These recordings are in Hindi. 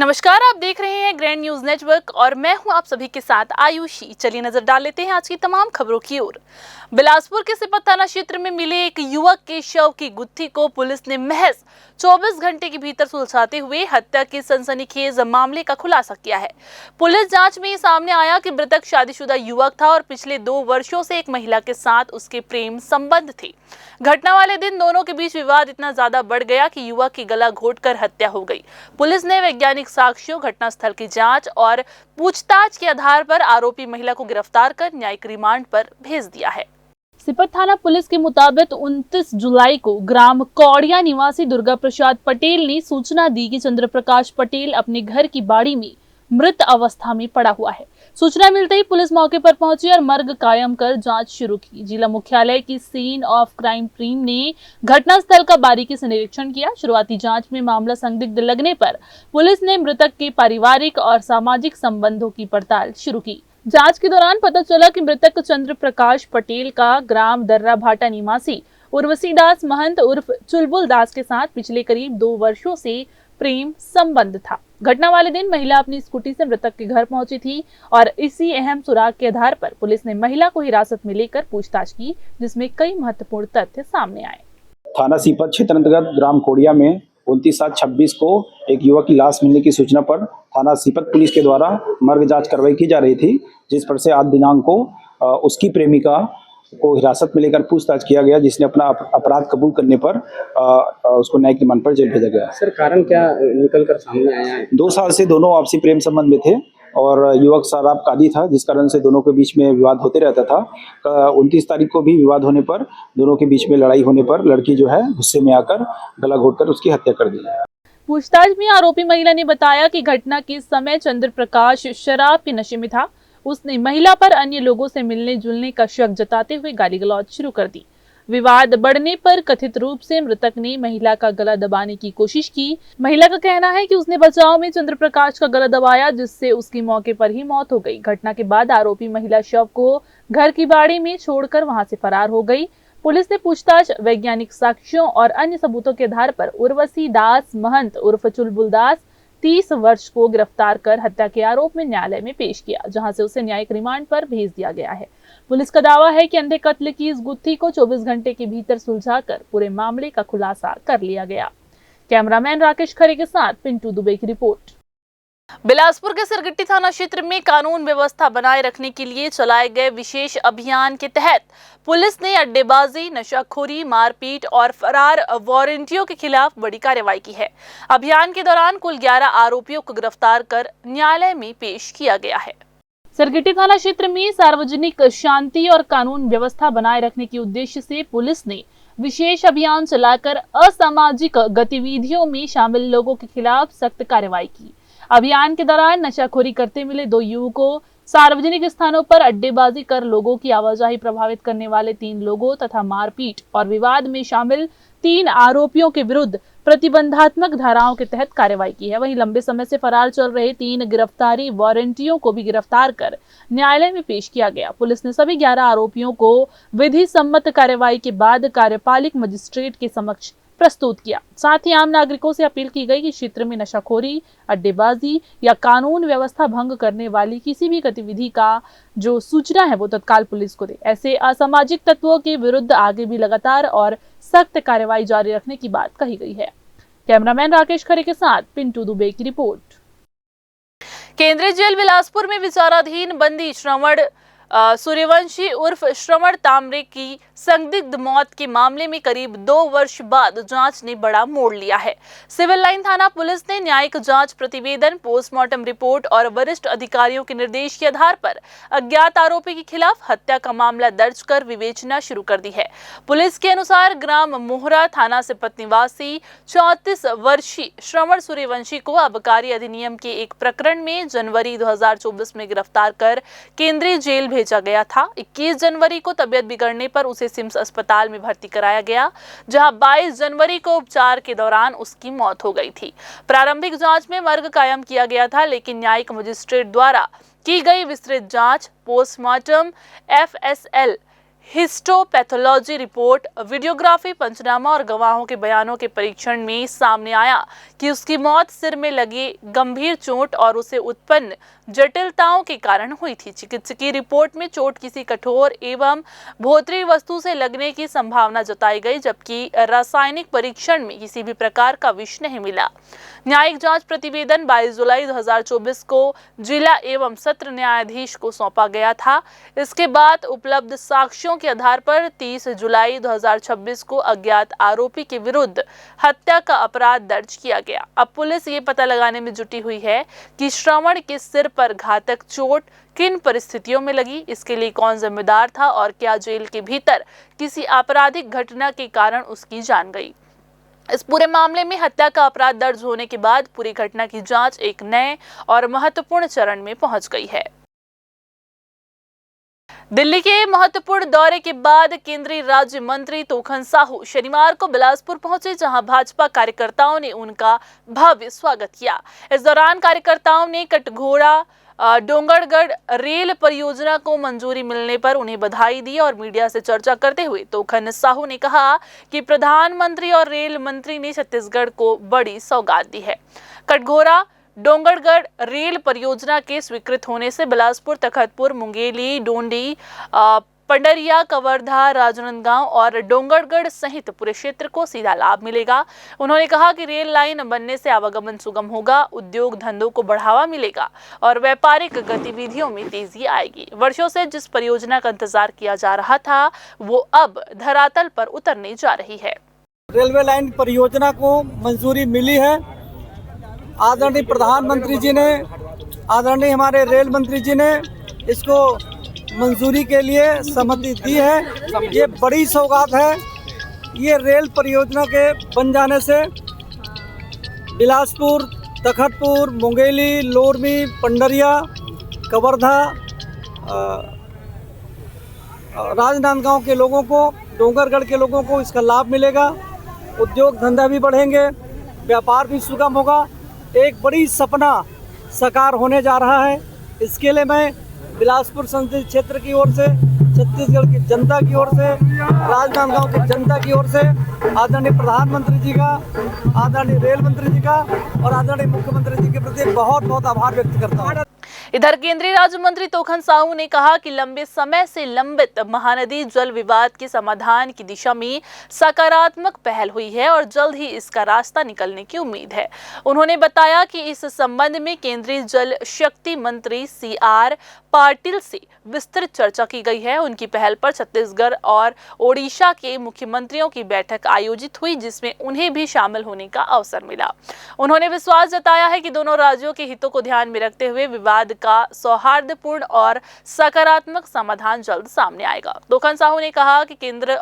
नमस्कार, आप देख रहे हैं ग्रैंड न्यूज नेटवर्क और मैं हूं आप सभी के साथ आयुषी। चलिए नजर डाल लेते हैं आज की तमाम खबरों की ओर। बिलासपुर के सिपत थाना क्षेत्र में मिले एक युवक के शव की गुत्थी को पुलिस ने महज 24 घंटे के भीतर सुलझाते हुए हत्या के सनसनीखेज मामले का खुलासा किया है। पुलिस जांच में ये सामने आया कि मृतक शादीशुदा युवक था और पिछले 2 वर्षों से एक महिला के साथ उसके प्रेम संबंध थे। घटना वाले दिन दोनों के बीच विवाद इतना ज्यादा बढ़ गया कि युवक की गला घोंटकर हत्या हो गई। पुलिस ने वैज्ञानिक साक्ष्यों, घटनास्थल की जांच और पूछताछ के आधार पर आरोपी महिला को गिरफ्तार कर न्यायिक रिमांड पर भेज दिया है। सिपत थाना पुलिस के मुताबिक 29 जुलाई को ग्राम कौड़िया निवासी दुर्गा प्रसाद पटेल ने सूचना दी कि चंद्र प्रकाश पटेल अपने घर की बाड़ी में मृत अवस्था में पड़ा हुआ है। सूचना मिलते ही पुलिस मौके पर पहुंची और मर्ग कायम कर जांच शुरू की। जिला मुख्यालय की सीन ऑफ क्राइम टीम ने घटनास्थल का बारीकी से निरीक्षण किया। शुरुआती जांच में मामला संदिग्ध लगने पर पुलिस ने मृतक के पारिवारिक और सामाजिक संबंधों की पड़ताल शुरू की। जांच के दौरान पता चला कि मृतक चंद्र प्रकाश पटेल का ग्राम दर्रा भाटा निवासी उर्वशी दास महंत उर्फ चुलबुल दास के साथ पिछले करीब 2 वर्षों से प्रेम संबंध था। घटना वाले दिन महिला अपनी स्कूटी से मृतक के घर पहुंची थी और इसी अहम सुराग के आधार पर पुलिस ने महिला को हिरासत में लेकर पूछताछ की, जिसमें कई महत्वपूर्ण तथ्य सामने आए। थाना सीपत क्षेत्र अंतर्गत ग्राम कोड़िया में 29/7/26 को एक युवक की लाश मिलने की सूचना पर थाना सीपत पुलिस के द्वारा मर्ग जांच कार्रवाई की जा रही थी, जिस पर से आज दिनांक को उसकी प्रेमिका को हिरासत में लेकर पूछताछ किया गया, जिसने अपना अपराध कबूल करने पर उसको न्यायिक रिमांड पर जेल भेजा गया। सर, कारण क्या निकल कर सामने आया है? 2 साल से दोनों आपसी प्रेम संबंध में थे और युवक शराब कादी था, जिस कारण से दोनों के बीच में विवाद होते रहता था। 29 तारीख को भी विवाद होने पर, दोनों के बीच में लड़ाई होने पर लड़की जो है गुस्से में आकर गला घोंटकर उसकी हत्या कर दी। पूछताछ में आरोपी महिला ने बताया कि घटना के समय चंद्र प्रकाश शराब के नशे में था। उसने महिला पर अन्य लोगों से मिलने जुलने का शक जताते हुए गाली गलौज शुरू कर दी। विवाद बढ़ने पर कथित रूप से मृतक ने महिला का गला दबाने की कोशिश की। महिला का कहना है कि उसने बचाव में चंद्र प्रकाश का गला दबाया, जिससे उसकी मौके पर ही मौत हो गई। घटना के बाद आरोपी महिला शव को घर की बाड़ी में छोड़कर वहां से फरार हो गई। पुलिस ने पूछताछ, वैज्ञानिक साक्ष्यों और अन्य सबूतों के आधार पर उर्वशी दास महंत उर्फ चुलबुल दास 30 वर्ष को गिरफ्तार कर हत्या के आरोप में न्यायालय में पेश किया, जहां से उसे न्यायिक रिमांड पर भेज दिया गया है। पुलिस का दावा है कि अंधे कत्ल की इस गुत्थी को 24 घंटे के भीतर सुलझाकर पूरे मामले का खुलासा कर लिया गया। कैमरामैन राकेश खरे के साथ पिंटू दुबे की रिपोर्ट। बिलासपुर के सिरगिट्टी थाना क्षेत्र में कानून व्यवस्था बनाए रखने के लिए चलाए गए विशेष अभियान के तहत पुलिस ने अड्डेबाजी, नशाखोरी, मारपीट और फरार वारंटियों के खिलाफ बड़ी कार्रवाई की है। अभियान के दौरान कुल 11 आरोपियों को गिरफ्तार कर न्यायालय में पेश किया गया है। सिरगिट्टी थाना क्षेत्र में सार्वजनिक शांति और कानून व्यवस्था बनाए रखने के उद्देश्य से पुलिस ने विशेष अभियान चलाकर असामाजिक गतिविधियों में शामिल लोगों के खिलाफ सख्त कार्रवाई की। अभियान के दौरान नशाखोरी करते मिले 2 युवकों, सार्वजनिक स्थानों पर अड्डेबाजी कर लोगों की आवाजाही प्रभावित करने वाले 3 लोगों तथा मारपीट और विवाद में शामिल 3 आरोपियों के विरुद्ध प्रतिबंधात्मक धाराओं के तहत कार्रवाई की है। वहीं लंबे समय से फरार चल रहे 3 गिरफ्तारी वारंटियों को भी गिरफ्तार कर न्यायालय में पेश किया गया। पुलिस ने सभी 11 आरोपियों को विधि सम्मत कार्रवाई के बाद कार्यपालिक मजिस्ट्रेट के समक्ष प्रस्तुत किया। साथ ही आम नागरिकों से अपील की गई कि क्षेत्र में नशाखोरी, अड्डेबाजी या कानून व्यवस्था भंग करने वाली किसी भी गतिविधि का जो सूचना है वो तत्काल पुलिस को दे। ऐसे असामाजिक तत्वों के विरुद्ध आगे भी लगातार और सख्त कार्रवाई जारी रखने की बात कही गई है। कैमरामैन राकेश खरे के साथ पिंटू दुबे की रिपोर्ट। केंद्रीय जेल बिलासपुर में विचाराधीन बंदी श्रवण सूर्यवंशी उर्फ श्रवण तामरे की संदिग्ध मौत के मामले में करीब 2 वर्ष बाद जांच ने बड़ा मोड़ लिया है। सिविल लाइन थाना पुलिस ने न्यायिक जांच प्रतिवेदन, पोस्टमार्टम रिपोर्ट और वरिष्ठ अधिकारियों के निर्देश के आधार पर अज्ञात आरोपी के खिलाफ हत्या का मामला दर्ज कर विवेचना शुरू कर दी है। पुलिस के अनुसार ग्राम मोहरा थाना सिपत निवासी 34 वर्षीय श्रवण सूर्यवंशी को आबकारी अधिनियम के एक प्रकरण में जनवरी 2024 में गिरफ्तार कर केंद्रीय जेल भेजा गया था। 21 जनवरी को तबियत बिगड़ने पर उसे सिम्स अस्पताल में भर्ती कराया गया, जहां 22 जनवरी को उपचार के दौरान उसकी मौत हो गई थी। प्रारंभिक जांच में मर्ग कायम किया गया था, लेकिन न्यायिक मजिस्ट्रेट द्वारा की गई विस्तृत जांच, postmortem, FSL histopathology report, videography, panchnama और गवाहों के बयानों के परीक्षण में सामने आया कि उसकी मौत सिर में लगी गंभीर चोट और उसे उत्पन्न जटिलताओं के कारण हुई थी। चिकित्सकीय रिपोर्ट में चोट किसी कठोर एवं भोतरी वस्तु से लगने की संभावना जताई गई, जबकि रासायनिक परीक्षण में किसी भी प्रकार का विष नहीं मिला। न्यायिक जांच प्रतिवेदन 22 जुलाई 2024 को जिला एवं सत्र न्यायाधीश को सौंपा गया था। इसके बाद उपलब्ध साक्ष्यों के आधार पर 30 जुलाई 2026 को अज्ञात आरोपी के विरुद्ध हत्या का अपराध दर्ज किया गया। अब पुलिस ये पता लगाने में जुटी हुई है कि श्रवण के सिर पर घातक चोट किन परिस्थितियों में लगी, इसके लिए कौन जिम्मेदार था और क्या जेल के भीतर किसी आपराधिक घटना के कारण उसकी जान गई। इस पूरे मामले में हत्या का अपराध दर्ज होने के बाद पूरी घटना की जांच एक नए और महत्वपूर्ण चरण में पहुंच गई है। दिल्ली के महत्वपूर्ण दौरे के बाद केंद्रीय राज्य मंत्री तोखन साहू शनिवार को बिलासपुर पहुंचे, जहां भाजपा कार्यकर्ताओं ने उनका भव्य स्वागत किया। इस दौरान कार्यकर्ताओं ने कटघोरा डोंगरगढ़ रेल परियोजना को मंजूरी मिलने पर उन्हें बधाई दी और मीडिया से चर्चा करते हुए तोखन साहू ने कहा कि प्रधानमंत्री और रेल मंत्री ने छत्तीसगढ़ को बड़ी सौगात दी है। कटघोरा डोंगरगढ़ रेल परियोजना के स्वीकृत होने से बिलासपुर, तखतपुर, मुंगेली, डोंडी, पंडरिया, कवर्धा, राजनांदगांव और डोंगरगढ़ सहित पूरे क्षेत्र को सीधा लाभ मिलेगा। उन्होंने कहा कि रेल लाइन बनने से आवागमन सुगम होगा, उद्योग धंधों को बढ़ावा मिलेगा और व्यापारिक गतिविधियों में तेजी आएगी। वर्षों से जिस परियोजना का इंतजार किया जा रहा था, वो अब धरातल पर उतरने जा रही है। रेलवे लाइन परियोजना को मंजूरी मिली है। आदरणीय प्रधानमंत्री जी ने, आदरणीय हमारे रेल मंत्री जी ने इसको मंजूरी के लिए सहमति दी है। ये बड़ी सौगात है। ये रेल परियोजना के बन जाने से बिलासपुर, तखतपुर, मुंगेली, लोरमी, पंडरिया, कवर्धा, राजनांदगांव के लोगों को, डोंगरगढ़ के लोगों को इसका लाभ मिलेगा। उद्योग धंधा भी बढ़ेंगे, व्यापार भी सुगम होगा। एक बड़ी सपना साकार होने जा रहा है। इसके लिए मैं बिलासपुर संसदीय क्षेत्र की ओर से, छत्तीसगढ़ की जनता की ओर से, राजनांदगांव की जनता की ओर से आदरणीय प्रधानमंत्री जी का, आदरणीय रेल मंत्री जी का और आदरणीय मुख्यमंत्री जी के प्रति बहुत बहुत आभार व्यक्त करता हूँ। इधर केंद्रीय राज्य मंत्री तोखन साहू ने कहा कि लंबे समय से लंबित महानदी जल विवाद के समाधान की दिशा में सकारात्मक पहल हुई है और जल्द ही इसका रास्ता निकलने की उम्मीद है। उन्होंने बताया कि इस संबंध में केंद्रीय जल शक्ति मंत्री CR पाटिल से विस्तृत चर्चा की गई है। उनकी पहल पर छत्तीसगढ़ और ओडिशा के मुख्यमंत्रियों की बैठक आयोजित हुई, जिसमें उन्हें भी शामिल होने का अवसर मिला। उन्होंने विश्वास जताया है कि दोनों राज्यों के हितों को ध्यान में रखते हुए विवाद का सौहार्दपूर्ण और सकारात्मक समाधान जल्द सामने आएगा। तोखन साहू ने कहा कि केंद्र,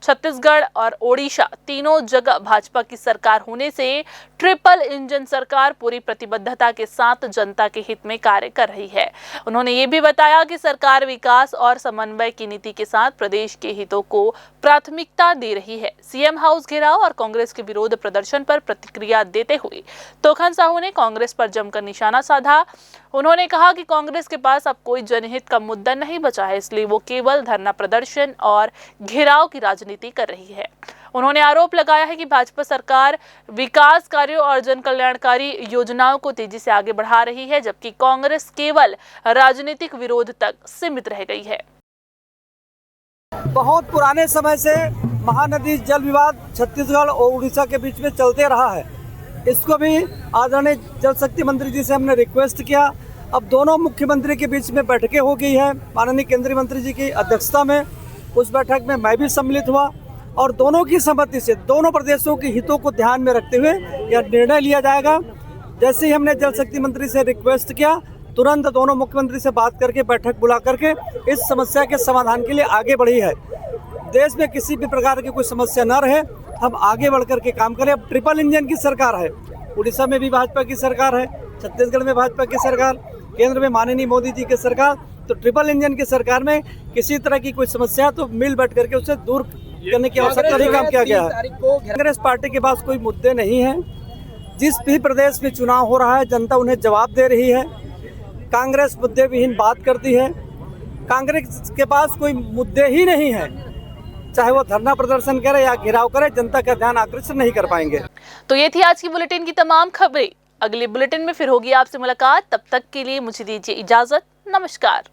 छत्तीसगढ़ और ओडिशा तीनों जगह भाजपा की सरकार होने से ट्रिपल इंजन सरकार पूरी प्रतिबद्धता के साथ जनता के हित में कार्य कर रही है। उन्होंने ये भी बताया कि सरकार विकास और समन्वय की नीति के साथ प्रदेश के हितों को प्राथमिकता दे रही है। सीएम हाउस घेराव और कांग्रेस के विरोध प्रदर्शन पर प्रतिक्रिया देते हुए तोखन साहू ने कांग्रेस पर जमकर निशाना साधा। उन्होंने कहा कि कांग्रेस के पास अब कोई जनहित का मुद्दा नहीं बचा है, इसलिए वो केवल धरना प्रदर्शन और घेराव की राजनीति कर रही है। उन्होंने आरोप लगाया है कि भाजपा सरकार विकास कार्यों और जन कल्याणकारी योजनाओं को तेजी से आगे बढ़ा रही है, जबकि कांग्रेस केवल राजनीतिक विरोध तक सीमित रह गई है। बहुत पुराने समय से महानदी जल विवाद छत्तीसगढ़ और उड़ीसा के बीच में चलते रहा है। इसको भी आदरणीय जल शक्ति मंत्री जी से हमने रिक्वेस्ट किया। अब दोनों मुख्यमंत्री के बीच में बैठकें हो गई है माननीय केंद्रीय मंत्री जी की अध्यक्षता में। उस बैठक में मैं भी सम्मिलित हुआ और दोनों की सहमति से दोनों प्रदेशों के हितों को ध्यान में रखते हुए यह निर्णय लिया जाएगा। जैसे ही हमने जल शक्ति मंत्री से रिक्वेस्ट किया, तुरंत दोनों मुख्यमंत्री से बात करके बैठक बुला करके इस समस्या के समाधान के लिए आगे बढ़ी है। देश में किसी भी प्रकार की कोई समस्या न रहे, हम आगे बढ़ कर के काम करें। अब ट्रिपल इंजन की सरकार है, उड़ीसा में भी भाजपा की सरकार है, छत्तीसगढ़ में भाजपा की सरकार, केंद्र में माननीय मोदी जी की सरकार। तो ट्रिपल इंजन की सरकार में किसी तरह की कोई समस्या तो मिल बैठ करके उसे दूर करने की आवश्यकता नहीं काम किया गया है। कांग्रेस पार्टी के पास कोई मुद्दे नहीं है। जिस भी प्रदेश में चुनाव हो रहा है, जनता उन्हें जवाब दे रही है। कांग्रेस मुद्दे विहीन बात करती है। कांग्रेस के पास कोई मुद्दे ही नहीं है, चाहे वो धरना प्रदर्शन करे या घेराव करे, जनता का ध्यान आकर्षित नहीं कर पाएंगे। तो ये थी आज की बुलेटिन की तमाम खबरें। अगले बुलेटिन में फिर होगी आपसे मुलाकात, तब तक के लिए मुझे दीजिए इजाजत। नमस्कार।